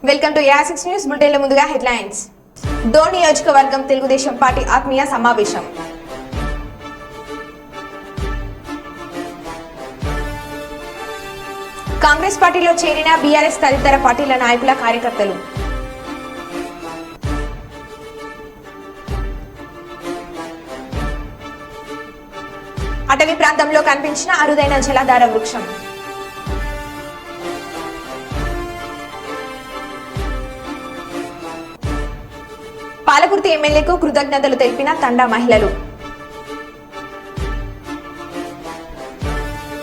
Welcome to యా6 news బులెటిన్ల ముందుగా headlines. Dhone నియోజకవర్గం Telugu Desam party ఆత్మీయ సమావేశం. కాంగ్రెస్ పార్టీలో చేరిన బీఆర్ఎస్ తదితర పార్టీల నాయకుల కార్యకర్తలు. అటవీ ప్రాంతంలో కనిపించిన అరుదైన జలధార వృక్షం. పాలకుర్తి ఎమ్మెల్యేకు కృతజ్ఞతలు తెలిపిన తండా మహిళలు.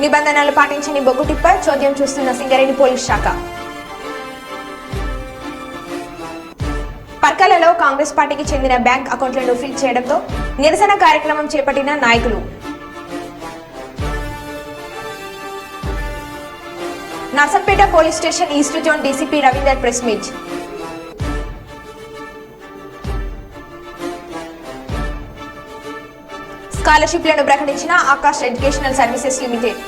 నిబంధనలు పాటించని బొగ్గు టిప్పర్ చోద్యం చూస్తున్న సింగరేణి పోలీస్ శాఖ. పర్కాలలో కాంగ్రెస్ పార్టీకి చెందిన బ్యాంక్ అకౌంట్లను ఫ్రీజ్ చేయడంతో నిరసన కార్యక్రమం చేపట్టిన నాయకులు. Narsampet police station east zone DCP Ravinder press meet. స్కాలర్షిప్లను ప్రకటించిన ఆకాష్ ఎడ్యుకేషనల్ సర్వీసెస్ లిమిటెడ్.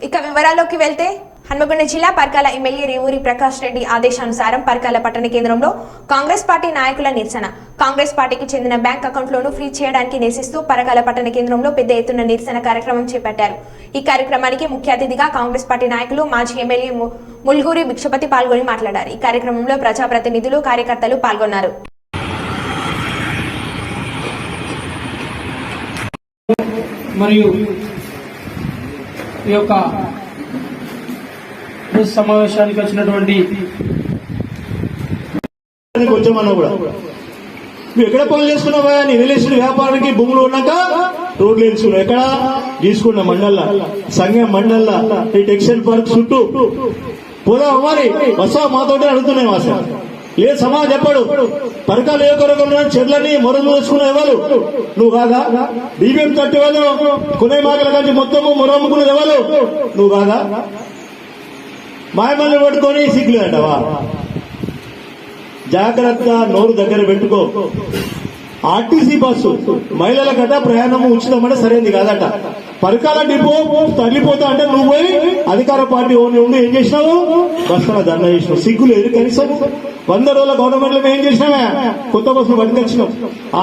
ఇక వివరాల్లోకి వెళ్తే హన్మకొండ జిల్లా పర్కాల ఎమ్మెల్యే రేవూరి ప్రకాష్ రెడ్డి ఆదేశానుసారం పర్కాల పట్టణ కేంద్రంలో కాంగ్రెస్ పార్టీ నాయకుల నిరసన. కాంగ్రెస్ పార్టీకి చెందిన బ్యాంక్ అకౌంట్లను ఫ్రీజ్ చేయడానికి నిరసిస్తూ పరకాల పట్టణ కేంద్రంలో పెద్ద ఎత్తున నిరసన కార్యక్రమం చేపట్టారు. ఈ కార్యక్రమానికి ముఖ్య అతిథిగా కాంగ్రెస్ పార్టీ నాయకులు మాజీ ఎమ్మెల్యే ముల్గూరి భిక్షపతి పాల్గొని మాట్లాడారు. ఈ కార్యక్రమంలో ప్రజాప్రతినిధులు కార్యకర్తలు పాల్గొన్నారు. మరియు ఈ యొక్క సమావేశానికి వచ్చినటువంటి కొంచెమన్నా కూడా నువ్వు ఎక్కడ పనులు చేసుకున్నావా? నీ రిలేషన్ వ్యాపారానికి భూములు ఉన్నాక రోడ్లు వేసుకున్నావు. ఎక్కడ తీసుకున్న మండల్లా, సంఘం మండల్లా, ఈ టెక్స్టైల్ పార్క్ చుట్టూ పోదా మరి వస్తా మాతోటే అడుగుతున్నాయి. అసలు ఏ సమాజం చెప్పడు. పరకాల నియోజకవర్గంలో చెట్లని మొరలు వేసుకున్న ఎవరు? నువ్వు కాదా? బీబీఎం తట్టి వాళ్ళు కొనే మాటల కంటే మొత్తము మొరమ్ముకున్నది ఎవరు? నువ్వు కాదా? మాయమల్ని పట్టుకొని సిగ్గులేదంటవా? జాగ్రత్త, నోరు దగ్గర పెట్టుకో. ఆర్టీసీ బస్సు మహిళల కట ప్రయాణం ఉచితమంటే సరైనది కాదట. పరకాల డిపో తరలిపోతా అంటే నువ్వు పోయి అధికార పార్టీ ఉండి ఏం చేసినావు? బస్సులో ధర్నా చేసినావు. సిగ్గు లేదు కనీసం. 100 రోజుల గవర్నమెంట్ లో ఏం చేసినావా? కొత్త బస్సులు పట్టుకొచ్చినాం.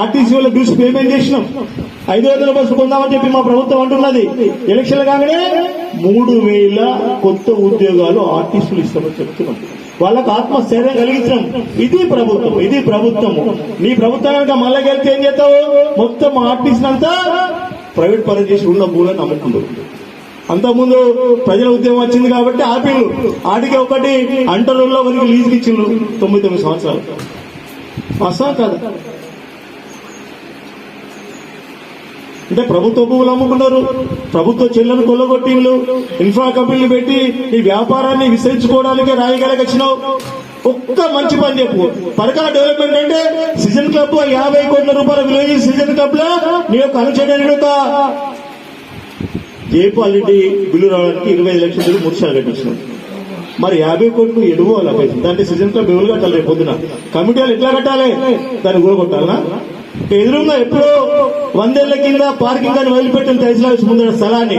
ఆర్టీసీ వాళ్ళ బిల్స్ పేమెంట్ చేసినాం. 500 బస్సులు కొందామని చెప్పి మా ప్రభుత్వం అంటున్నది. ఎలక్షన్లు కాగానే 3000 కొత్త ఉద్యోగాలు ఆర్టీసీలు ఇస్తామని చెప్తున్నాం. వాళ్ళకు ఆత్మస్థైర్యం కలిగించడం. ఇది ప్రభుత్వం, ఇది ప్రభుత్వము. నీ ప్రభుత్వానికి మళ్ళీ గెలిచి ఏం చేస్తావు? మొత్తం ఆర్టీసీ అంతా ప్రైవేట్ పరం చేసి ఉన్న భూములను అమ్ముకుంటారు. అంతకుముందు ప్రజల ఉద్యమం వచ్చింది కాబట్టి ఆపిళ్ళు ఆటికి ఒకటి అంటరుల్లో వరకు లీజుకి ఇచ్చిండ్రు 99 సంవత్సరాలు. అసలు కాదు అంటే ప్రభుత్వ భూములు అమ్ముకున్నారు, ప్రభుత్వ చెల్లను కొల్లగొట్టిండ్లు, ఇన్ఫ్రా కంపెనీలు పెట్టి ఈ వ్యాపారాన్ని విస్తరించుకోవడానికి రాయగలకి వచ్చినావు. ఒక్క మంచి పని చెప్పు. పరకాల డెవలప్మెంట్ అంటే సీజన్ క్లబ్ 50 కోట్ల రూపాయల విలువ సీజన్ క్లబ్ లో నీ యొక్క అనుచరుడు ఒక జయపాలిటీ బిల్లు రావడానికి 25 లక్షలు 3 సార్లు కట్టించినావు. మరి 50 కోట్లు ఎడుగు అలా పైసలు దాంట్లో సీజన్ క్లబ్ ఎవరు కట్టాలి? రేపు పొద్దున కమిటీ వాళ్ళు ఎట్లా కట్టాలి? దాన్ని కూడగొట్టాలనా? ఎదురుగా ఎప్పుడో 100 ఏళ్ల కింద పార్కింగ్ అని వదిలిపెట్టిన తైజలాస్ ముందర స్థలాన్ని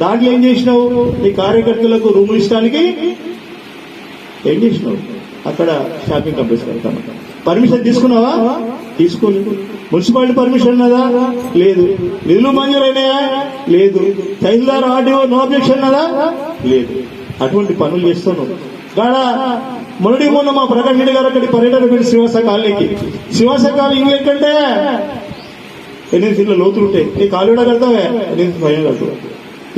దాంట్లో ఏం చేసినావు? నీ కార్యకర్తలకు రూములు ఇష్టడానికి ఏం చేసినావు? అక్కడ షాపింగ్ కాంప్లెక్స్ కడతాను. పర్మిషన్ తీసుకున్నావా? తీసుకోలేదు. మున్సిపాలిటీ పర్మిషన్ ఉన్నదా? లేదు. నిధులు మంజూరైనాయా? లేదు. తహసీల్దార్ ఆర్డీఓ నో అబ్జెక్షన్ ఉన్నదా? లేదు. అటువంటి పనులు చేస్తున్నావు. గాడ మొన్న మా ప్రకాష్ రెడ్డి గారు అక్కడి పర్యటన పెట్టి శ్రీవాస కాలనీకి. శ్రీవాస కాలనీ ఇంగ్లీ కంటే 8 ఫీట్ల లోతులు ఉంటాయి. నీ కాలు కూడా కడతావే 8 ఫీట్ల కడతావు.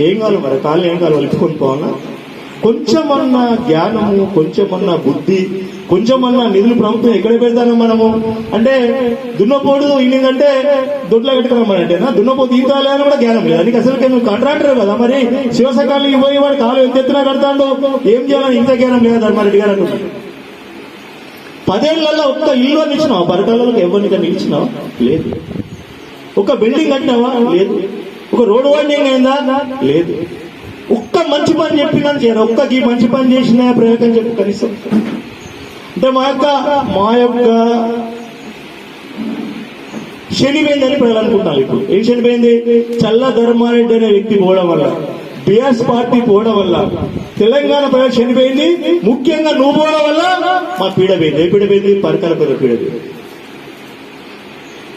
ఏం కావాలి మరి? కాళ్ళు ఏం కావాలి? వలుచుకొని పోవాలా? కొంచెమన్నా జ్ఞానము, కొంచెమన్నా బుద్ధి, కొంచెమన్నా నిధులు ప్రభుత్వం ఎక్కడ పెడతాను మనము? అంటే దున్నపోడు ఇన్నిందంటే దొడ్లో కట్టుకున్నామనంటేనా? దున్నపోతు ఈతాలే అని కూడా జ్ఞానం లేదు. నీకు అసలు నువ్వు కాంట్రాక్టర్ కదా. మరి శివసకాలకి పోయి వాడు కాలు ఎంత ఎత్తున కడతాడు, ఏం చేయాలని ఇంత జ్ఞానం లేదు ధర్మారెడ్డి గారు అంటున్నాడు. 10 ఏళ్లలో ఒక్క ఇల్లు అని ఇచ్చినావా? పరకాలకు ఎవరిని ఇచ్చినావా? లేదు. ఒక బిల్డింగ్ కట్టినావా? లేదు. ఒక రోడ్డు వైండింగ్ అయిందా? లేదు. ఒక్క మంచి పని చెప్పినా చేయరు. ఒక్కకి మంచి పని చేసిన ప్రయోగం చెప్పు కనీసం. అంటే మా యొక్క శనిపోయిందని ప్రజలు అనుకుంటున్నారు. ఇప్పుడు ఏం శనిపోయింది? చల్ల ధర్మారెడ్డి అనే వ్యక్తి పోవడం వల్ల బిఆర్ఎస్ పార్టీ పోవడం వల్ల తెలంగాణ ప్రజలు చనిపోయింది, ముఖ్యంగా నువ్వు పోవడం వల్ల మా పీడ పోయింది. ఏ పీడ పోయింది? పరకాల ప్రజల పీడ పోయింది.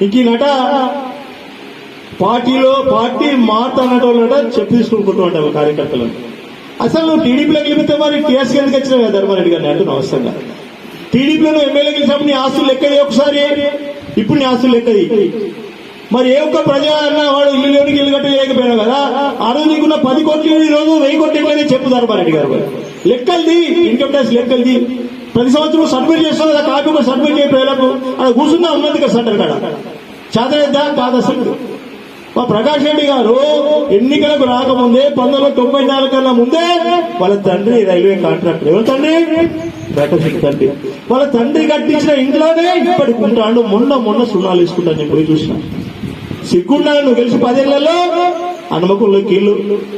ఇంక ఈ నట పార్టీ మారుతున్నట చెప్పు తీసుకుంటూ ఉంటావు కార్యకర్తలను. అసలు నువ్వు టీడీపీలోకి వెళ్తే మరి టీఆర్ఎస్ ఎందుకు వచ్చినావు కదా ధర్మారెడ్డి గారిని అంటున్నావు అవసరంగా. టీడీపీలో నువ్వు ఎమ్మెల్యేకి వెళ్ళినప్పుడు నీ ఆస్తులు లెక్కది ఒకసారి, ఇప్పుడు నీ ఆస్తులు లెక్కది. మరి ఏ ఒక్క ప్రజా అన్న వాడు ఇల్లులోనికి ఇల్లు కట్టి లేకపోయినావు కదా, ఆ రోజు నీకున్న 10 కోట్లు ఈ రోజు 1000 కోట్లు ఎట్లనే చెప్పు ధర్మారెడ్డి గారు. లెక్కలది, ఇన్కమ్ ట్యాక్స్ లెక్కలది. ప్రతి సంవత్సరం సబ్మిట్ చేస్తావు కదా, కాపీ కూడా సబ్మిట్ చేయ ప్రజలకు. అక్కడ కూర్చున్నా ఉన్నది కదా సెంటర్ కాడ. చాదరేద్దా కాదు అసలు. మా ప్రకాష్ రెడ్డి గారు ఎన్నికలకు రాకముందే 1994 కన్నా ముందే వాళ్ళ తండ్రి రైల్వే కాంట్రాక్టర్. ఎవరు తండ్రి? ప్రకాష్ రెడ్డి తండ్రి. వాళ్ళ తండ్రి కట్టించిన ఇంట్లోనే ఇప్పటికి ఉంటాడు. మొన్న సున్నాలు వేసుకుంటాను నేను పోయి చూసిన. సిగ్గుండాలి నువ్వు గెలిచి 10 ఏళ్లలో హనుమకొండలో కీళ్ళు,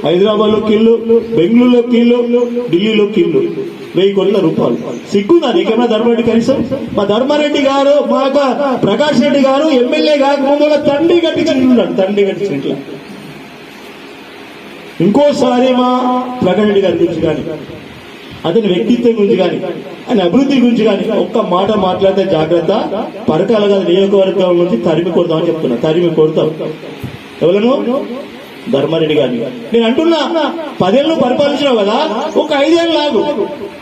హైదరాబాద్ లో కీళ్ళు, బెంగళూరులో కీళ్ళు, ఢిల్లీలో కీళ్ళు, 1000 కోట్ల రూపాయలు. సిగ్గుందా నీకేమైనా ధర్మారెడ్డి కనీసం? మా ధర్మారెడ్డి గారు, మా యొక్క ప్రకాష్ రెడ్డి గారు ఎమ్మెల్యే కాకముందు వాళ్ళ తండ్రి కట్టించుకుంటున్నాడు. తండ్రి కట్టించిన ఇంట్లో. ఇంకోసారి మా ప్రకాష్ రెడ్డి గారి గురించి కానీ, అతని వ్యక్తిత్వం గురించి కానీ, ఆయన అభివృద్ధి గురించి కానీ ఒక్క మాట మాట్లాడితే జాగ్రత్త. పరకాల కాదు నియోజకవర్గం నుంచి తరిమి కొడతామని చెప్తున్నా. తరిమి కొడతాం. ఎవరను? ధర్మారెడ్డి గారిని. నేను అంటున్నా 10 ఏళ్ళు పరిపాలించినావు కదా, ఒక 5 ఏళ్ళు లాగు.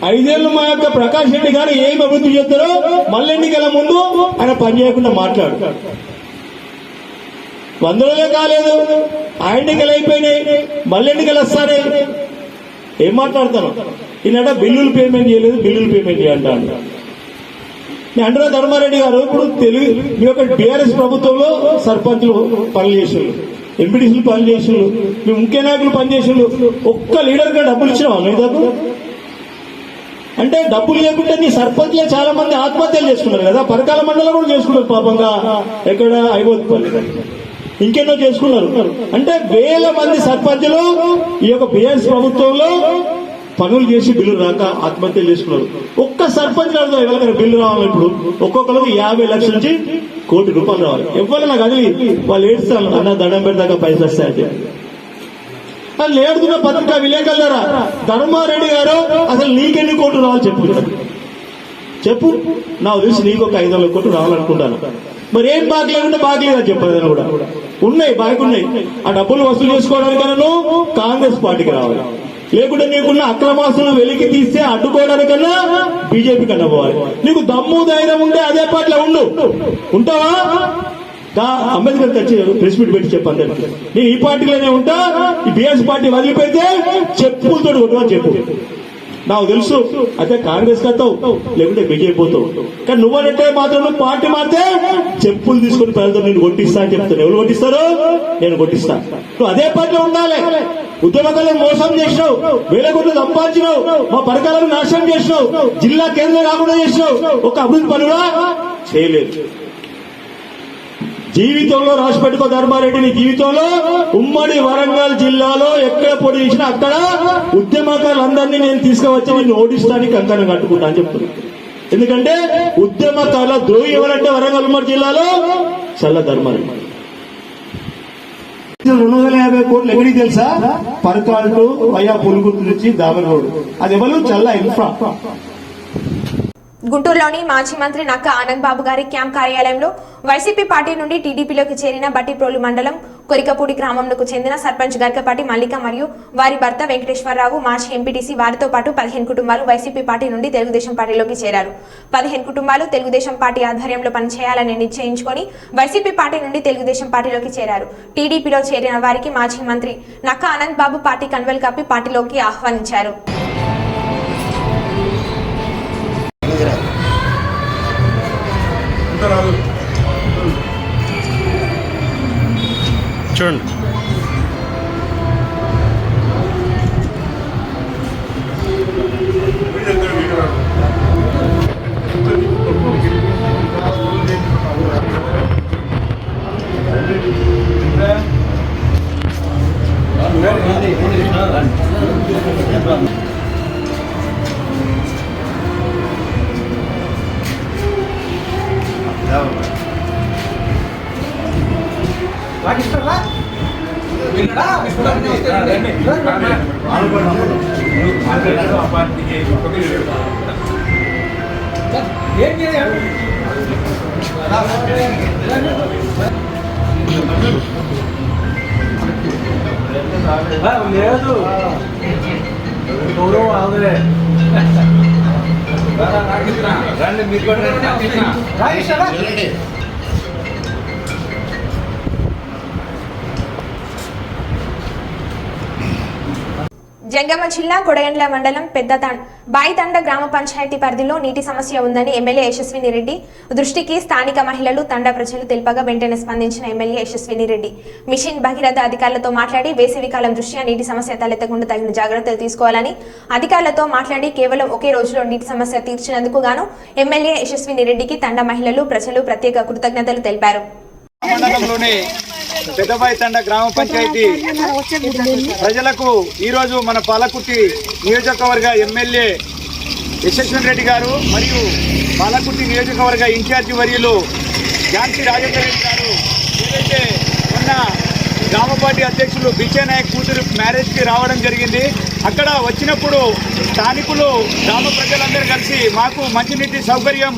5 ఏళ్ళు మా యొక్క ప్రకాష్ రెడ్డి గారు ఏం అభివృద్ధి చేస్తారో మళ్ళీ ఎన్నికల ముందు ఆయన పని చేయకుండా మాట్లాడు. 100 రోజులే కాలేదు, ఆ ఎన్నికలు అయిపోయినాయి, మళ్ళీ ఎన్నికలు వస్తానే. ఏం మాట్లాడతాను? ఈయనట బిల్లులు పేమెంట్ చేయలేదు, బిల్లులు పేమెంట్ చేయంటాను. నేను అంటున్నా ధర్మారెడ్డి గారు, ఇప్పుడు మీ యొక్క టీఆర్ఎస్ ప్రభుత్వంలో సర్పంచులు పనులు చేసిండ్రు, ఎంపీటీసీలు పనులు చేసిండ్రు, మీ ముఖ్య నాయకులు పనిచేసిండ్రు. ఒక్క లీడర్ గా డబ్బులు ఇచ్చినావా మీకు? అంటే డబ్బులు లేకుంటే నీ సర్పంచ్లే చాలా మంది ఆత్మహత్యలు చేసుకున్నారు కదా. పరకాల మండలం కూడా చేసుకున్నారు పాపంగా. ఎక్కడ అయిపోతుంది, ఇంకెన్నో చేసుకున్నారు. అంటే 1000 మంది సర్పంచులు ఈ యొక్క బిఆర్ఎస్ ప్రభుత్వంలో పనులు చేసి బిల్లు రాక ఆత్మహత్యలు చేసుకున్నారు. ఒక్క సర్పంచ్ ఎవరికైనా బిల్లు రావాలి. ఇప్పుడు ఒక్కొక్కరికి 50 లక్షల నుంచి 1 కోటి రూపాయలు రావాలి. ఎవరైనా కదిలి వాళ్ళు ఏడుస్తారు, అన్న దండం పెడతాక పైసలు వస్తాయంటే. వాళ్ళు ఏడుతున్న పత్రికా విలేకరులారా, ధర్మారెడ్డి గారు అసలు నీకెన్ని కోట్లు రావాలి చెప్పు. నాకు తెలిసి నీకు ఒక 500 కోట్లు రావాలనుకుంటాను. మరి ఏం బాకీ లేకుంటే బాకీ లేదని చెప్పారు కూడా. ఉన్నాయి, బాకీ ఉన్నాయి. ఆ డబ్బులు వసూలు చేసుకోవడానికైనా నువ్వు కాంగ్రెస్ పార్టీకి రావాలి. లేకుంటే నీకున్న అక్రమాస్తులను వెలికి తీస్తే అడ్డుకోవడానికన్నా బీజేపీ కన్నా పోవాలి. నీకు దమ్ము ధైర్యం ఉంటే అదే పార్టీలో ఉంటావా? అంబేద్కర్ వచ్చి ప్రెస్ మీట్ పెట్టి చెప్పండి, నేను ఈ పార్టీలోనే ఉంటా, ఈ బీఎస్ పార్టీ వదిలిపెడితే చెప్పులతో కొట్టుకొని చెప్పు. నాకు తెలుసు అయితే కాంగ్రెస్ కత్తావు, లేకుంటే బీజేపీ పోతావు. కానీ నువ్వనంటే మాత్రం నువ్వు పార్టీ మారితే చెప్పులు తీసుకుని ప్రజలతో నేను కొట్టిస్తా అని చెప్తాను. ఎవరు కొట్టిస్తారు? నేను కొట్టిస్తా. నువ్వు అదే పార్టీలో ఉండాలి. ఉద్యమకాలను మోసం చేసినావు, 1000 కోట్లు సంపాదించినావు, మా పరకాలను నాశనం చేసినావు, జిల్లా కేంద్రం కాకుండా చేసినావు, ఒక అభివృద్ధి పనుగా చేయలేదు. జీవితంలో రాసి పెట్టుకో ధర్మారెడ్డి, నీ జీవితంలో ఉమ్మడి వరంగల్ జిల్లాలో ఎక్కడ పోటీ చేసినా అక్కడ ఉద్యమకారులందరినీ నేను తీసుకువచ్చి నిన్ను ఓడిస్తానికి కంకణం కట్టుకుంటా అని చెప్తున్నా. ఎందుకంటే ఉద్యమకారుల ద్రోహి ఎవరంటే వరంగల్ ఉమ్మడి జిల్లాలో చల్ల ధర్మారెడ్డి. 250 కోట్లు ఎవరికి తెలుసా? పరకాలు అయ్యా పులుగుర్తు నుంచి దావర్ రోడ్. అది ఎవరు? చల్ల ఇన్ఫ్రా. గుంటూరులోని మాజీ మంత్రి నక్క ఆనంద్ బాబు గారి క్యాంప్ కార్యాలయంలో వైసీపీ పార్టీ నుండి టీడీపీలోకి చేరిన బట్టిప్రోలు మండలం కొరికపూడి గ్రామంకు చెందిన సర్పంచ్ గరికపాటి మల్లిక మరియు వారి భర్త వెంకటేశ్వరరావు, మాజీ ఎంపీటీసీ వారితో పాటు 15 కుటుంబాలు వైసీపీ పార్టీ నుండి తెలుగుదేశం పార్టీలోకి చేరారు. 15 కుటుంబాలు తెలుగుదేశం పార్టీ ఆధ్వర్యంలో పనిచేయాలని నిశ్చయించుకొని వైసీపీ పార్టీ నుండి తెలుగుదేశం పార్టీలోకి చేరారు. టీడీపీలో చేరిన వారికి మాజీ మంత్రి నక్క ఆనంద్ బాబు పార్టీ కండువాలు కప్పి పార్టీలోకి ఆహ్వానించారు. చూడండి, Lagi setelah లేదు గౌరవం ఆగలే రండి మీరు కూడా జంగమ జిల్లా కొడగండ్ల మండలం బాయితండ గ్రామ పంచాయతీ పరిధిలో నీటి సమస్య ఉందని ఎమ్మెల్యే యశస్విని రెడ్డి దృష్టికి స్థానిక మహిళలు తండ ప్రజలు తెలిపగా వెంటనే స్పందించిన ఎమ్మెల్యే యశస్విని రెడ్డి మిషన్ భగీరథ అధికారులతో మాట్లాడి వేసవికాలం దృష్ట్యా నీటి సమస్య తలెత్తకుండా తగిన జాగ్రత్తలు తీసుకోవాలని అధికారులతో మాట్లాడి కేవలం ఒకే రోజులో నీటి సమస్య తీర్చినందుకు గాను ఎమ్మెల్యే యశస్విని రెడ్డికి తండ మహిళలు ప్రజలు ప్రత్యేక కృతజ్ఞతలు తెలిపారు. మండలంలోని పెద్దబాయితండ గ్రామ పంచాయతీ ప్రజలకు ఈరోజు మన పాలకుర్తి నియోజకవర్గ ఎమ్మెల్యే యశస్విని రెడ్డి గారు మరియు పాలకుర్తి నియోజకవర్గ ఇన్ఛార్జి వర్యులు ఝాన్సీ రాజేందర్ రెడ్డి గారు ఏదైతే మొన్న గ్రామ పార్టీ అధ్యక్షులు బిచ్చే నాయక్ కూతురు మ్యారేజ్కి రావడం జరిగింది. అక్కడ వచ్చినప్పుడు స్థానికులు గ్రామ ప్రజలందరూ కలిసి మాకు మంచినీటి సౌకర్యం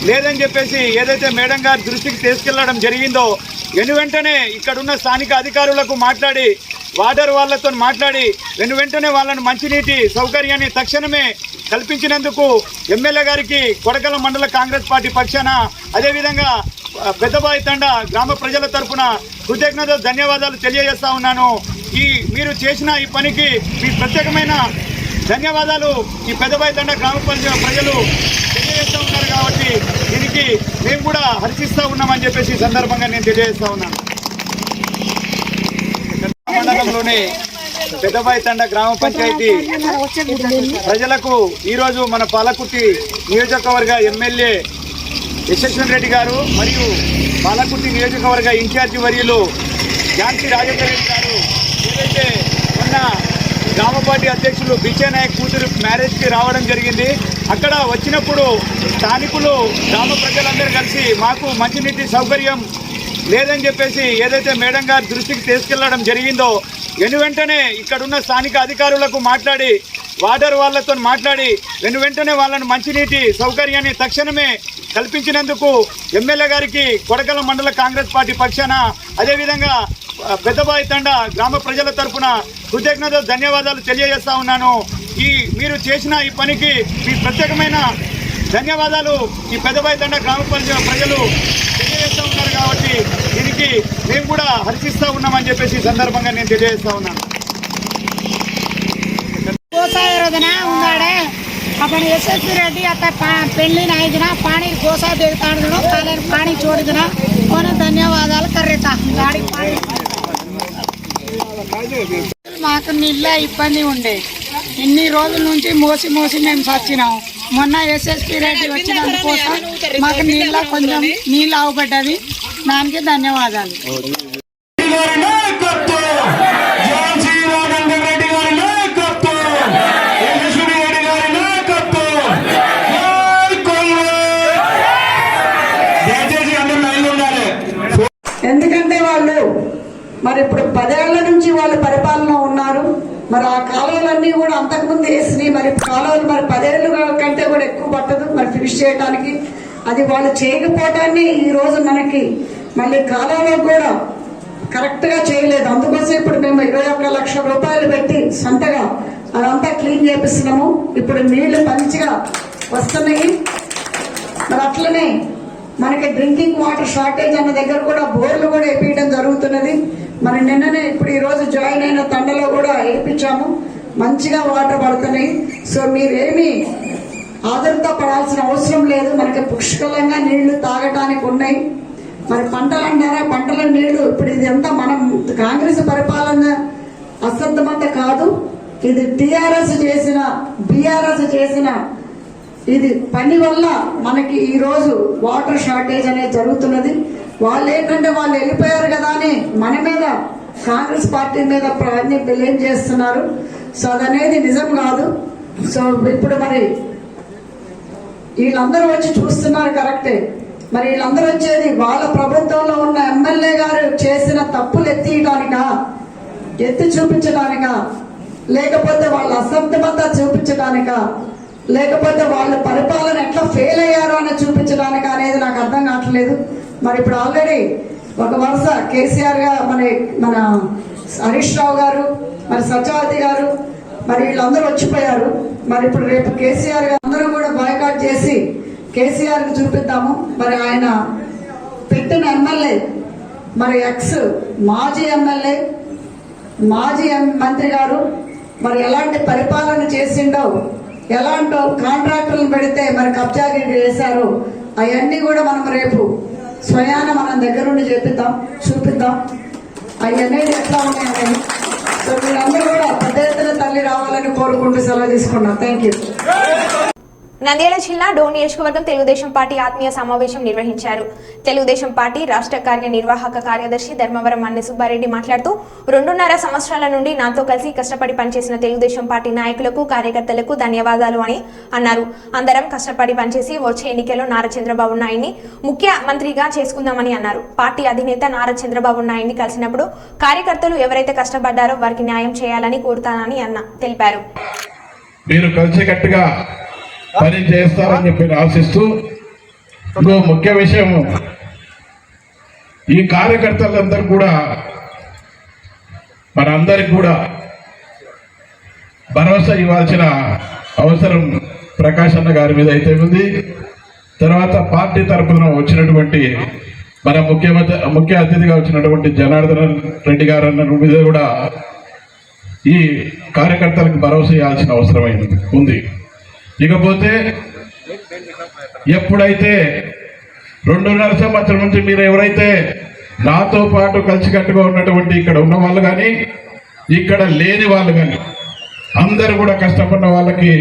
లేదని చెప్పేసి ఏదైతే మేడం గారి దృష్టికి తీసుకెళ్లడం జరిగిందో వెంటనే ఇక్కడున్న స్థానిక అధికారులకు మాట్లాడి వాటర్ వాళ్ళతో మాట్లాడి వెంటనే వాళ్ళని మంచినీటి సౌకర్యాన్ని తక్షణమే కల్పించినందుకు ఎమ్మెల్యే గారికి కొడకల మండల కాంగ్రెస్ పార్టీ పక్షాన అదేవిధంగా పెద్దబాయితండ గ్రామ ప్రజల తరఫున కృతజ్ఞతలు ధన్యవాదాలు తెలియజేస్తా ఉన్నాను. మీరు చేసిన ఈ పనికి మీ ప్రత్యేకమైన ధన్యవాదాలు ఈ పెద్దబాయితండ గ్రామ ప్రజలు తెలియజేస్తూ ఉన్నారు కాబట్టి దీనికి మేము కూడా హర్షిస్తూ ఉన్నామని చెప్పేసి ఈ సందర్భంగా నేను తెలియజేస్తా ఉన్నాను. మండలంలోని పెద్దబాయితండ గ్రామ పంచాయతీ ప్రజలకు ఈరోజు మన పాలకుర్తి నియోజకవర్గ ఎమ్మెల్యే యశస్విని రెడ్డి గారు మరియు పాలకుర్తి నియోజకవర్గ ఇన్ఛార్జి వర్యులు ఝాన్సీ రాజేందర్ రెడ్డి గారు ఏదైతే మొన్న గ్రామ పార్టీ అధ్యక్షులు బిచ్చే నాయక్ కూతురు మ్యారేజ్కి రావడం జరిగింది. అక్కడ వచ్చినప్పుడు స్థానికులు గ్రామ ప్రజలందరూ కలిసి మాకు మంచినీటి సౌకర్యం లేదని చెప్పేసి ఏదైతే మేడం గారి దృష్టికి తీసుకెళ్లడం జరిగిందో వెంటనే ఇక్కడున్న స్థానిక అధికారులకు మాట్లాడి వాటర్ వాళ్ళతో మాట్లాడి వెంటనే వాళ్ళని మంచినీటి సౌకర్యాన్ని తక్షణమే కల్పించినందుకు ఎమ్మెల్యే గారికి కొడకల మండల కాంగ్రెస్ పార్టీ పక్షాన అదేవిధంగా పెద్దబాయితండ గ్రామ ప్రజల తరఫున కృతజ్ఞతలు ధన్యవాదాలు తెలియజేస్తా ఉన్నాను. మీరు చేసిన ఈ పనికి మీ ప్రత్యేకమైన ధన్యవాదాలు ఈ పెద్దబాయితండ గ్రామ ప్రజలు తెలియజేస్తూ ఉన్నారు కాబట్టి దీనికి మేము కూడా హర్షిస్తూ ఉన్నామని చెప్పేసి ఈ సందర్భంగా నేను తెలియజేస్తా ఉన్నాను. अपन यशस्वी रेड्डी आता पेली नहीं दिना पानी गोसा देता पानी छोड़ देना उन्हें धन्यवाद कर रहा गाड़ी మాకు నీళ్ళ ఇబ్బంది ఉండే ఇన్ని రోజుల నుంచి మోసి మేము సచ్చినాం. మొన్న ఎస్ఎస్పీ రెడ్డి వచ్చినందుకోసం మాకు నీళ్ళ కొంచెం నీళ్ళు అవబడ్డది. దానికి ధన్యవాదాలు. ఎందుకంటే వాళ్ళు మరి ఇప్పుడు 10 ఏళ్ల నుంచి వాళ్ళు పరిపాలన ఉన్నారు. మరి ఆ కాలువలన్నీ కూడా అంతకుముందు వేసినాయి. మరి కాలువలు మరి 10 ఏళ్ళు కంటే కూడా ఎక్కువ పట్టదు మరి ఫినిష్ చేయడానికి. అది వాళ్ళు చేయకపోవటాన్ని ఈ రోజు మనకి మళ్ళీ కాలువలో కూడా కరెక్ట్ గా చేయలేదు. అందుకోసం ఇప్పుడు మేము 21 లక్షల రూపాయలు పెట్టి సొంతగా అదంతా క్లీన్ చేపిస్తున్నాము. ఇప్పుడు నీళ్లు మంచిగా వస్తున్నాయి. మరి అట్లనే మనకి డ్రింకింగ్ వాటర్ షార్టేజ్ అన్న దగ్గర కూడా బోర్లు కూడా వేపించడం జరుగుతున్నది. మరి నిన్ననే ఇప్పుడు ఈ రోజు జాయిన్ అయిన తండలో కూడా వేయించాము. మంచిగా వాటర్ పడుతున్నాయి. సో మీరేమి ఆదరత పడాల్సిన అవసరం లేదు. మనకి పుష్కలంగా నీళ్లు తాగటానికి ఉన్నాయి. మరి పంటలు అంటారా, పంటల నీళ్లు ఇప్పుడు ఇది ఎంత మనం కాంగ్రెస్ పరిపాలన అసంతమంత కాదు. ఇది టీఆర్ఎస్ చేసిన బీఆర్ఎస్ చేసిన ఇది పని వల్ల మనకి ఈ రోజు వాటర్ షార్టేజ్ అనేది జరుగుతున్నది. వాళ్ళు ఏంటంటే వాళ్ళు వెళ్ళిపోయారు కదా అని మన మీద కాంగ్రెస్ పార్టీ మీద అన్ని బ్లేమ్ చేస్తున్నారు. సో అదనేది నిజం కాదు. సో ఇప్పుడు మరి వీళ్ళందరూ వచ్చి చూస్తున్నారు కరెక్టే. మరి వీళ్ళందరూ వచ్చేది వాళ్ళ ప్రభుత్వంలో ఉన్న ఎమ్మెల్యే గారు చేసిన తప్పులు ఎత్తి చూపించడానికా లేకపోతే వాళ్ళ అసంతమత చూపించడానిక లేకపోతే వాళ్ళ పరిపాలన ఎట్లా ఫెయిల్ అయ్యారో అని చూపించడానికి అనేది నాకు అర్థం కావట్లేదు. మరి ఇప్పుడు ఆల్రెడీ ఒక వరుస కేసీఆర్ గా మన హరీష్ రావు గారు, మరి సత్యవతి గారు, మరి వీళ్ళందరూ వచ్చిపోయారు. మరి ఇప్పుడు రేపు కేసీఆర్ గారు అందరూ కూడా బాయ్కాట్ చేసి కేసీఆర్ కి చూపిద్దాము. మరి ఆయన పెట్టిన ఎమ్మెల్యే, మరి మాజీ ఎమ్మెల్యే, మాజీ మంత్రి గారు మరి ఎలాంటి పరిపాలన చేసిండో, ఎలాంటి కాంట్రాక్టర్లు పెడితే మరి కబ్జాకి చేశారు, అవన్నీ కూడా మనం రేపు స్వయాన మనం దగ్గరుండి చూపిద్దాం అవన్నీ ఎట్లా ఉన్నాయని. సో మీరందరూ కూడా పెద్ద ఎత్తున తల్లి రావాలని కోరుకుంటూ సెలవు తీసుకున్నాం. Thank you. నంద్యాల జిల్లా డోన్ నియోజకవర్గం తెలుగుదేశం పార్టీ ఆత్మీయ సమావేశం నిర్వహించారు. తెలుగుదేశం పార్టీ రాష్ట్ర కార్యనిర్వాహక కార్యదర్శి ధర్మవరం అన్నె సుబ్బారెడ్డి మాట్లాడుతూ 2.5 సంవత్సరాల నుండి నాతో కలిసి కష్టపడి పనిచేసిన తెలుగుదేశం పార్టీ నాయకులకు, కార్యకర్తలకు ధన్యవాదాలు అని అన్నారు. అందరం కష్టపడి పనిచేసి వచ్చే ఎన్నికల్లో నారా చంద్రబాబు నాయుడిని ముఖ్యమంత్రిగా చేసుకుందామని అన్నారు. పార్టీ అధినేత నారా చంద్రబాబు నాయుడిని కలిసినప్పుడు కార్యకర్తలు ఎవరైతే కష్టపడ్డారో వారికి న్యాయం చేయాలని కోరుతానని తెలిపారు. మీరు కలిసికట్టుగా పని చేస్తారని చెప్పి ఆశిస్తూ, ఇంకో ముఖ్య విషయం, ఈ కార్యకర్తలందరూ కూడా మనందరికి కూడా భరోసా ఇవ్వాల్సిన అవసరం ప్రకాష్ అన్న గారి మీద అయితే ఉంది. తర్వాత పార్టీ తరఫున వచ్చినటువంటి మన ముఖ్య అతిథిగా వచ్చినటువంటి జనార్దన్ రెడ్డి గారు అన్న మీద కూడా ఈ కార్యకర్తలకు భరోసా ఇవ్వాల్సిన అవసరం ఉంది. ఇకపోతే ఎప్పుడైతే 2.5 సంవత్సరం నుంచి మీరు ఎవరైతే నాతో పాటు కలిసికట్టుగా ఉన్నటువంటి ఇక్కడ ఉన్న వాళ్ళు కానీ, ఇక్కడ లేని వాళ్ళు కానీ, అందరూ కూడా కష్టపడిన వాళ్ళకి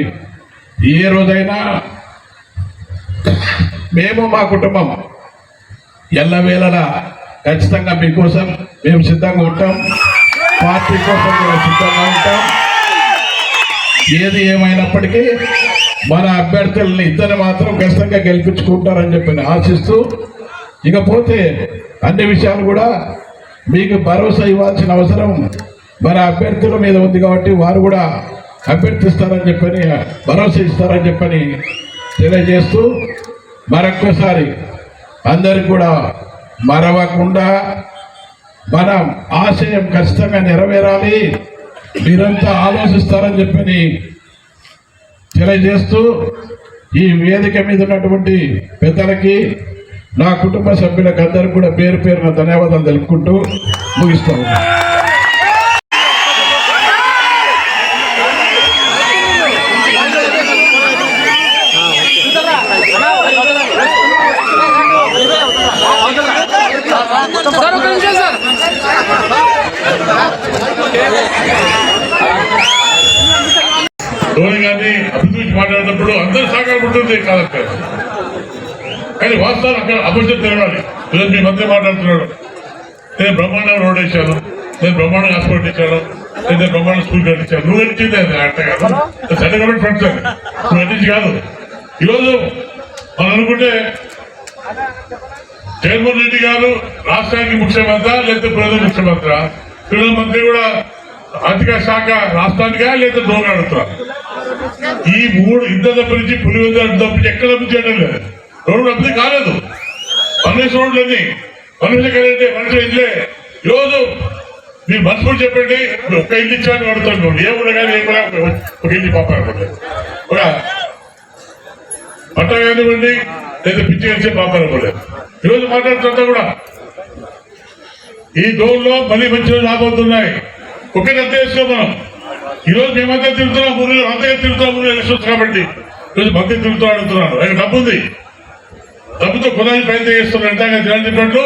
ఏ రోజైనా మేము మా కుటుంబం ఎల్లవేళలా ఖచ్చితంగా మీకోసం మేము సిద్ధంగా ఉంటాం, పార్టీ కోసం కూడా సిద్ధంగా ఉంటాం. ఏది ఏమైనప్పటికీ మన అభ్యర్థులని ఇద్దరు మాత్రం ఖచ్చితంగా గెలిపించుకుంటారని చెప్పి ఆశిస్తూ, ఇకపోతే అన్ని విషయాలు కూడా మీకు భరోసా ఇవ్వాల్సిన అవసరం మన అభ్యర్థుల మీద ఉంది కాబట్టి వారు కూడా అభ్యర్థిస్తారని చెప్పని, భరోసా ఇస్తారని చెప్పని తెలియజేస్తూ, మరొక్కసారి అందరికి కూడా మరవకుండా మన ఆశయం ఖచ్చితంగా నెరవేరాలి, మీరంతా ఆలోచిస్తారని చెప్పని తెలియజేస్తూ, ఈ వేదిక మీద ఉన్నటువంటి పెద్దలకి, నా కుటుంబ సభ్యులకు అందరికీ కూడా పేరు పేరున ధన్యవాదాలు తెలుపుకుంటూ ముగిస్తాను. ధోని గారిని అభివృద్ధి మాట్లాడినప్పుడు అందరూ సహకారం ఉంటుంది కాదు, కానీ వాస్తవాలు అక్కడ అభివృద్ధి తెలవాలి. ఈరోజు మీ మంత్రి మాట్లాడుతున్నాడు, నేను బ్రహ్మాండంగా రోడ్ వేసాను, నేను బ్రహ్మాండంగా హాస్పిటల్ ఇచ్చాను, నేను బ్రహ్మాండ స్కూల్ కట్టించాను. నువ్వు ఇచ్చింది అట్ట కాదు, సెంట్రల్ గవర్నమెంట్ ఫండ్స్ అది, నువ్వు అందించి కాదు. ఈరోజు మనం అనుకుంటే జగన్మోహన్ రెడ్డి గారు రాష్ట్రానికి ముఖ్యమంత్రి, లేకపోతే ప్రజల ముఖ్యమంత్రి, ప్రధాన మంత్రి కూడా ఆర్థిక శాఖ రాష్ట్రానికా లేదా దోగా అడుగుతారు. ఈ 3 ఇద్దరు తప్పించి పులివెందులు తప్పించి ఎక్కడ అభివృద్ధి చేయడం లేదు. రోడ్డు అభివృద్ధి కాలేదు. పన్నెస్ రోడ్లన్నీ మనుషులకంటే మనుషులు ఇల్లే. ఈరోజు మీరు మనసులో చెప్పండి, ఒక ఇల్లు ఇచ్చాను అడుగుతాను, ఏమున్నా కానీ ఏమైనా ఒక ఇల్లు పాపాలనుకోండి, ఒక పట్ట కానివ్వండి లేదా పిచ్చి కలిసి పాపాలనుకోలేదు. ఈరోజు మాట్లాడుతుంటా కూడా ఈ డోర్లో మళ్ళీ మంచి రోజులు రాబోతున్నాయి. ఒకే నిర్దేశం మనం ఈరోజు మేమంతా తిరుగుతున్నాం, ఊరిలో అంతగా తిరుగుతాం, ఊరిలో ఎలక్షన్స్ కాబట్టి ఈరోజు మంత్రి తిరుగుతూ అడుగుతున్నాను. ఆయన డబ్బు ఉంది, డబ్బుతో కొనాలని ప్రయత్నం చేస్తున్నాడు. ఎంతగా తినట్లు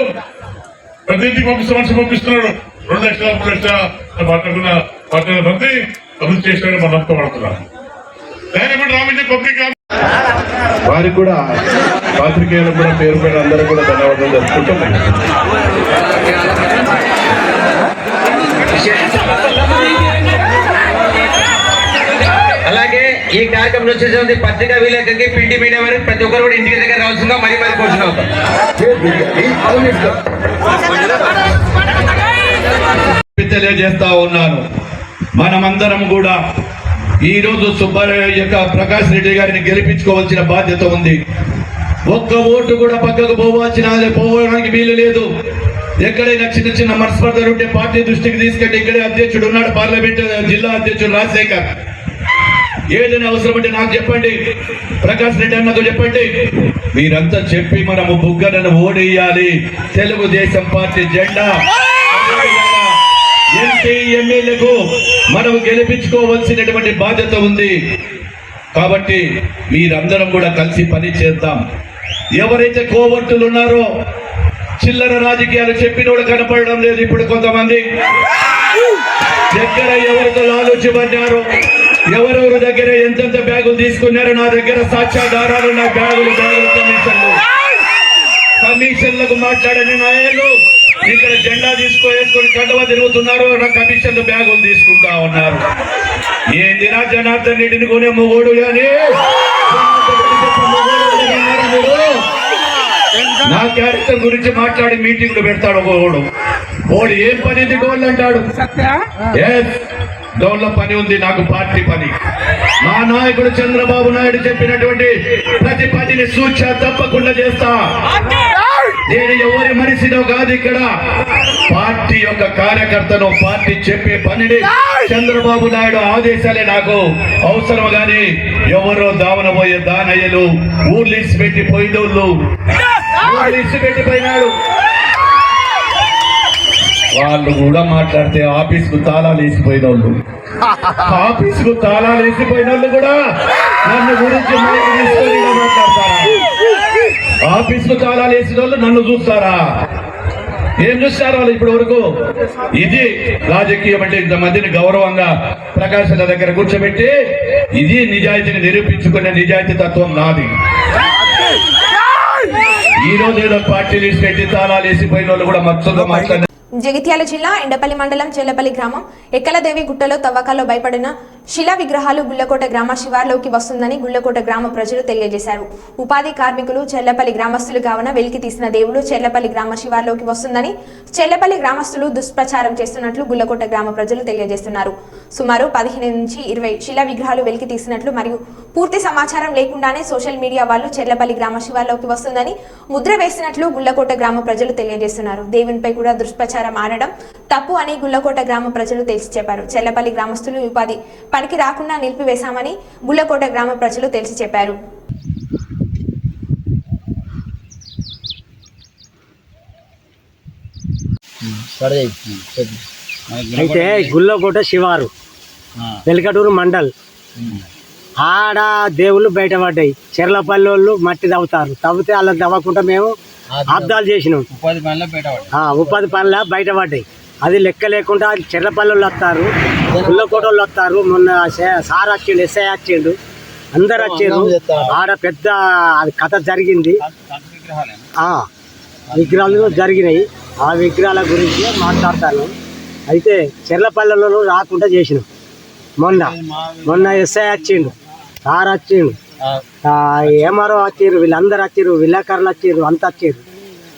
ప్రతి ఇంటికి పంపిస్తున్నాడు. 2 లక్షల 3 లక్షల మాట్లాడిన మంత్రి అభివృద్ధి చేసినాడు మనం నమ్మకపడుతున్నాం. రామజీ పబ్లిక్ వారికి కూడా పాత్రికేయులకు కూడా పేరు పేరు అందరూ కూడా ధన్యవాదాలు జరుపుకుంటాం. అలాగే ఈ కార్యక్రమం వచ్చేసి పత్రికా విలేకరికి, ప్రింట్ మీడియా వారికి ప్రతి ఒక్కరు కూడా ఇంటికి దగ్గర రావాల్సిందిగా మరీ కోరుతున్నాం. తెలియజేస్తా ఉన్నాను, మనమందరం కూడా ఈ రోజు సుబ్బారావు యొక్క ప్రకాష్ రెడ్డి గారిని గెలిపించుకోవాల్సిన బాధ్యత ఉంది. ఒక్క ఓటు కూడా పక్కకు పోవడానికి వీలు లేదు. ఎక్కడైనా చిన్న చిన్న మనస్పర్ధలు ఉంటే పార్టీ దృష్టికి తీసుకెళ్ళి ఇక్కడే అధ్యక్షుడు ఉన్నాడు, పార్లమెంట్ జిల్లా అధ్యక్షుడు రాజశేఖర్. ఏదైనా అవసరం అంటే నాకు చెప్పండి, ప్రకాష్ రెడ్డి అన్నతో చెప్పండి. మీరంతా చెప్పి మనము బుగ్గనను ఓడేయాలి. తెలుగుదేశం పార్టీ జెండా ఎంపీ ఎమ్మెల్యేకు మనం గెలిపించుకోవాల్సినటువంటి బాధ్యత ఉంది. కాబట్టి మీరందరం కూడా కలిసి పని చేద్దాం. ఎవరైతే కోవర్టులు ఉన్నారో, చిల్లర రాజకీయాలు చెప్పినోడు కనపడడం లేదు. ఇప్పుడు కొంతమంది దగ్గర ఎవరితో ఆలోచించారు, ఎవరెవరి దగ్గర ఎంతెంత బ్యాగులు తీసుకున్నారో నా దగ్గర సాక్ష్యాధారాలు, నా బ్యాగులు కమిషన్లకు మాట్లాడని నాయకులు ఇక్కడ జెండా వేసుకొని కండవ తిరుగుతున్నారు, నా కమిషన్ల బ్యాగులు తీసుకుంటా ఉన్నారు. ఏందిరా జనార్దన్ రెడ్డిని కొనే మొగోడు కానీ నా క్యారెక్టర్ గురించి మాట్లాడి మీటింగ్లు పెడతాడు ఒకడు. ఓడు ఏం పనిది గోళ్ళు అంటాడు. గౌన్ల పని ఉంది, నాకు పార్టీ పని. మా నాయకుడు చంద్రబాబు నాయుడు చెప్పినటువంటి ప్రతి పనిని సూచ తప్పకుండా చేస్తా. నేను ఎవరి మనిషినో కాదు, ఇక్కడ పార్టీ యొక్క కార్యకర్తను. పార్టీ చెప్పే పనిని చంద్రబాబు నాయుడు ఆదేశాలే నాకు అవసరం. గాని ఎవరో దావన పోయే దానయ్యలు, ఊర్లు ఇసి పెట్టి పోయినోళ్ళు, ఊర్లు ఇసి పెట్టిపోయినాడు. వాళ్ళు కూడా మాట్లాడితే ఆఫీస్కు తాళాలు వేసిపోయిన వాళ్ళు, ఆఫీస్కు తాళాలు వేసిపోయిన వాళ్ళు కూడా నన్ను గురించి మాట్లాడతారా? ఆఫీస్కు తాళాలు వేసిన వాళ్ళు నన్ను చూస్తారా? ఏం చూస్తారు వాళ్ళు ఇప్పటి వరకు? ఇది రాజకీయం అంటే ఇంతమందిని గౌరవంగా ప్రకాశం దగ్గర కూర్చోబెట్టి ఇది నిజాయితీని నిరూపించుకునే నిజాయితీ తత్వం నాది. ఈ రోజు ఏదో పార్టీలు పెట్టి తాళాలు వేసిపోయిన వాళ్ళు కూడా మత్సంగా మాట్లాడారు. జగిత్యాల జిల్లా ఎండపల్లి మండలం చెల్లపల్లి గ్రామం ఎక్కలదేవి గుట్టలో తవ్వకాల్లో భయపడిన శిలా విగ్రహాలు గుళ్లకోట గ్రామ శివార్లోకి వస్తుందని గుళ్లకోట గ్రామ ప్రజలు తెలియజేశారు. ఉపాధి కార్మికులు చెల్లపల్లి గ్రామస్తులు కావున వెలికి తీసిన దేవుడు చెల్లపల్లి గ్రామ శివార్లోకి వస్తుందని చెల్లపల్లి గ్రామస్తులు దుష్ప్రచారం చేస్తున్నట్లు గుళ్లకోట గ్రామ ప్రజలు తెలియజేస్తున్నారు. సుమారు 15 నుంచి 20 శిలా విగ్రహాలు వెలికి తీసినట్లు మరియు పూర్తి సమాచారం లేకుండానే సోషల్ మీడియా వాళ్ళు చెల్లపల్లి గ్రామ శివార్లోకి వస్తుందని ముద్ర వేసినట్లు గుళ్లకోట గ్రామ ప్రజలు తెలియజేస్తున్నారు. దేవునిపై కూడా దుష్ప్రచారం ఆడడం తప్పు అని గుళ్లకోట గ్రామ ప్రజలు తెలిసి చెప్పారు. చెల్లపల్లి గ్రామస్తులు ఉపాధి పనికి రాకుండా నిలిపివేశామని గుళ్లకోట గ్రామ ప్రజలు తెలిసి చెప్పారు. అయితే గుళ్లకోట శివారు వెలికటూరు మండల్ ఆడ దేవుళ్ళు బయటపడ్డాయి. చెర్లపల్లి వాళ్ళు మట్టి తవ్వితే అలా తవ్వకుండా మేము అబ్దాలు చేసినాం. ఉపాధి పనుల బయటపడ్డాయి. అది లెక్క లేకుండా చెర్లపల్లి వాళ్ళు వస్తారు, గుళ్ళకోట వాళ్ళు వస్తారు. మొన్న సార్ వచ్చిండు, ఎస్ఐ వచ్చిండు, అందరు వచ్చారు. ఆడ పెద్ద అది కథ జరిగింది. విగ్రహాలు జరిగినాయి. ఆ విగ్రహాల గురించి మాట్లాడతాను. అయితే చెర్లపల్లిలో రాకుండా చేసినాం. మొన్న ఎస్ఐ వచ్చిండు, సార్ వచ్చిండు, ఏమారో వచ్చిర్రు, వీళ్ళందరూ వచ్చిర్రు, విలేకరులు వచ్చిర్రు, అంత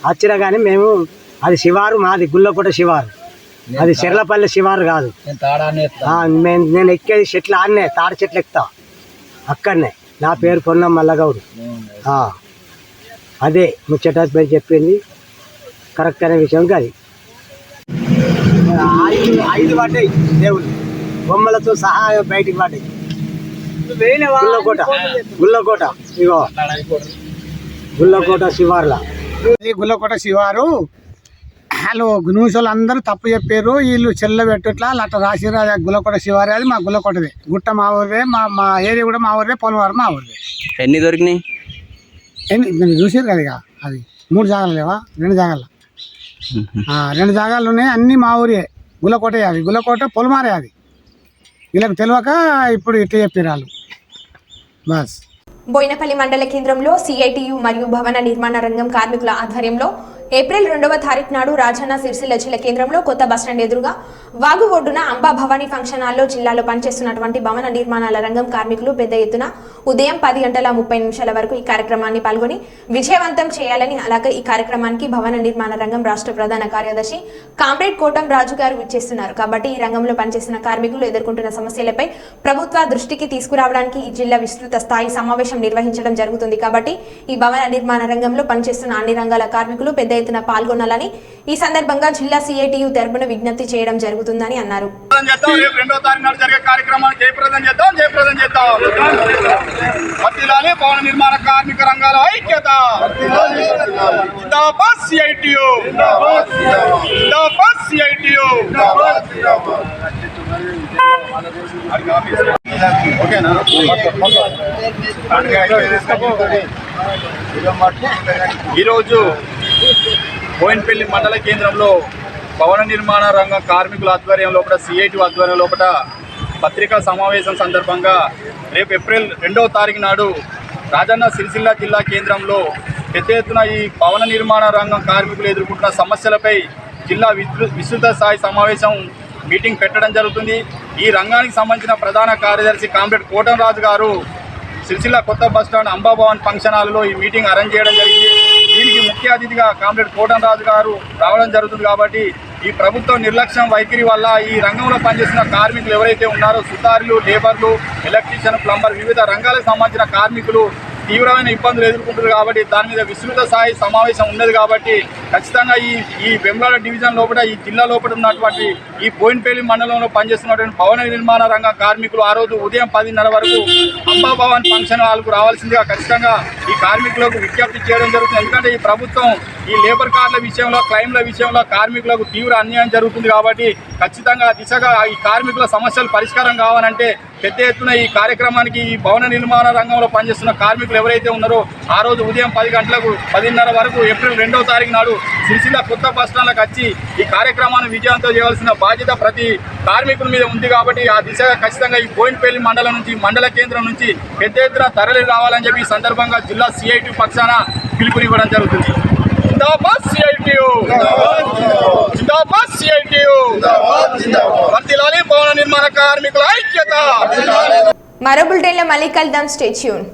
వచ్చినా కానీ మేము అది శివారు మాది గుళ్ళకోట శివారు, అది చెర్లపల్లి శివారు కాదు. నేను ఎక్కేది చెట్లు ఆడనే, తాడి చెట్లు ఎక్కుతా అక్కడనే. నా పేరు పొన్నం మల్లగౌడు. అదే ముచ్చట పేరు చెప్పింది కరెక్ట్ అనే విషయం కాదు. 5 పడ్డాయి దేవుళ్ళు బొమ్మలతో సహా బయటికి పడ్డాయి. గుళ్ళకోట ఇగో గుళ్ళకోట శివార్లా. గుళ్ళకోట శివారు వాళ్ళు న్యూస్ అందరూ తప్పు చెప్పారు. వీళ్ళు చెల్ల పెట్టుట్లా అట్లా రాసిరా. గుళ్ళకోట శివారే, అది మా గుళ్ళకోటదే. గుట్ట మా ఊరే, మా ఏరియా కూడా మా ఊరే, పొలవారు మా ఊరే. ఎన్ని దొరికినాయి? మీరు చూసారు కదా. ఇక అది 3 జాగాలు లేవా? 2 జాగాలు, 2 జాగాలు ఉన్నాయి. అన్నీ మా ఊరే, గుళ్ళకోటే. అవి గుళ్ళకోట పొలమారే. అది వీళ్ళకి తెలియక ఇప్పుడు ఇట్లా చెప్పారు వాళ్ళు. బస్ బోయినపల్లి మండల కేంద్రంలో సిఐటియు మరియు భవన నిర్మాణ రంగం కార్మికుల ఆధ్వర్యంలో ఏప్రిల్ 2వ తారీఖు నాడు రాజన్న సిరిసిల్ల జిల్లా కేంద్రంలో కొత్త బస్టాండ్ ఎదురుగా వాగు ఒడ్డున అంబా భవానీ ఫంక్షన్ హాల్లో జిల్లాలో పనిచేస్తున్నటువంటి భవన నిర్మాణాల రంగం కార్మికులు పెద్ద ఎత్తున ఉదయం 10:30 వరకు ఈ కార్యక్రమాన్ని పాల్గొని విజయవంతం చేయాలని, అలాగే ఈ కార్యక్రమానికి భవన నిర్మాణ రంగం రాష్ట్ర ప్రధాన కార్యదర్శి కామ్రేడ్ కోటం రాజు గారు విచ్చేస్తున్నారు. కాబట్టి ఈ రంగంలో పనిచేస్తున్న కార్మికులు ఎదుర్కొంటున్న సమస్యలపై ప్రభుత్వ దృష్టికి తీసుకురావడానికి ఈ జిల్లా విస్తృత స్థాయి సమావేశం నిర్వహించడం జరుగుతుంది. కాబట్టి ఈ భవన నిర్మాణ రంగంలో పనిచేస్తున్న అన్ని రంగాల కార్మికులు పెద్ద ఎత్తున పాల్గొనాలని ఈ సందర్భంగా జిల్లా సిఐటియు తరపున విజ్ఞప్తి చేయడం జరుగుతుందని అన్నారు. భవన నిర్మాణ కార్మిక రంగాల ఐక్యత. ఈరోజు బోయిన్పల్లి మండల కేంద్రంలో భవన నిర్మాణ రంగం కార్మికుల ఆధ్వర్యంలో సిఐటి ఆధ్వర్యంలో పత్రికా సమావేశం సందర్భంగా రేపు ఏప్రిల్ 2వ తారీఖు నాడు రాజన్న సిరిసిల్ల జిల్లా కేంద్రంలో పెద్ద ఎత్తున ఈ భవన నిర్మాణ రంగం కార్మికులు ఎదుర్కొంటున్న సమస్యలపై జిల్లా విస్తృత స్థాయి సమావేశం మీటింగ్ పెట్టడం జరుగుతుంది. ఈ రంగానికి సంబంధించిన ప్రధాన కార్యదర్శి కామ్రేడ్ కోటం రాజు గారు సిరిసిల్ల కొత్త బస్టాండ్ అంబాభవన్ ఫంక్షన్ హాల్లో ఈ మీటింగ్ అరేంజ్ చేయడం జరిగింది. దీనికి ముఖ్య అతిథిగా కామ్రేడ్ కోటం రాజు గారు రావడం జరుగుతుంది. కాబట్టి ఈ ప్రభుత్వ నిర్లక్ష్యం వైఖరి వల్ల ఈ రంగంలో పనిచేస్తున్న కార్మికులు ఎవరైతే ఉన్నారో సుతారులు, లేబర్లు, ఎలక్ట్రీషియన్, ప్లంబర్, వివిధ రంగాలకు సంబంధించిన కార్మికులు తీవ్రమైన ఇబ్బందులు ఎదుర్కొంటారు. కాబట్టి దాని మీద విస్తృత స్థాయి సమావేశం ఉన్నది. కాబట్టి ఖచ్చితంగా ఈ వెమ్లాడ డివిజన్ లోపల, ఈ జిల్లా లోపల ఉన్నటువంటి ఈ బోయిన్పల్లి మండలంలో పనిచేస్తున్నటువంటి భవన నిర్మాణ రంగ కార్మికులు ఆ రోజు ఉదయం 10:30 వరకు అంబాభవన్ ఫంక్షన్ హాల్కు రావాల్సిందిగా ఖచ్చితంగా ఈ కార్మికులకు విజ్ఞప్తి చేయడం జరుగుతుంది. ఎందుకంటే ఈ ప్రభుత్వం ఈ లేబర్ కార్డుల విషయంలో, క్లైమ్ల విషయంలో కార్మికులకు తీవ్ర అన్యాయం జరుగుతుంది. కాబట్టి ఖచ్చితంగా దిశగా ఈ కార్మికుల సమస్యలు పరిష్కారం కావాలంటే పెద్ద ఎత్తున ఈ కార్యక్రమానికి ఈ భవన నిర్మాణ రంగంలో పనిచేస్తున్న కార్మికులు ఎవరైతే ఉన్నారో ఆ రోజు ఉదయం 10:30 వరకు ఏప్రిల్ 2వ తారీఖు నాడు సిరిసిల్ల కొత్త బస్టాండ్లకు వచ్చి ఈ కార్యక్రమాన్ని విజయవంతం చేయవలసిన బాధ్యత ప్రతి కార్మికుల మీద ఉంది. కాబట్టి ఆ దిశగా ఖచ్చితంగా ఈ బోయిన్పల్లి మండలం నుంచి, మండల కేంద్రం నుంచి పెద్ద ఎత్తున తరలి రావాలని చెప్పి ఈ సందర్భంగా జిల్లా సిఐటి పక్షాన పిలుపునివ్వడం జరుగుతుంది. జిందాబాద్ సిఐటియు, జిందాబాద్ సిఐటియు, వర్ధిల్లాలి భవన నిర్మాణ కార్మికుల ఐక్యత. మరో బులెటిన్లో మళ్ళీ కలుద్దాం. Stay tune.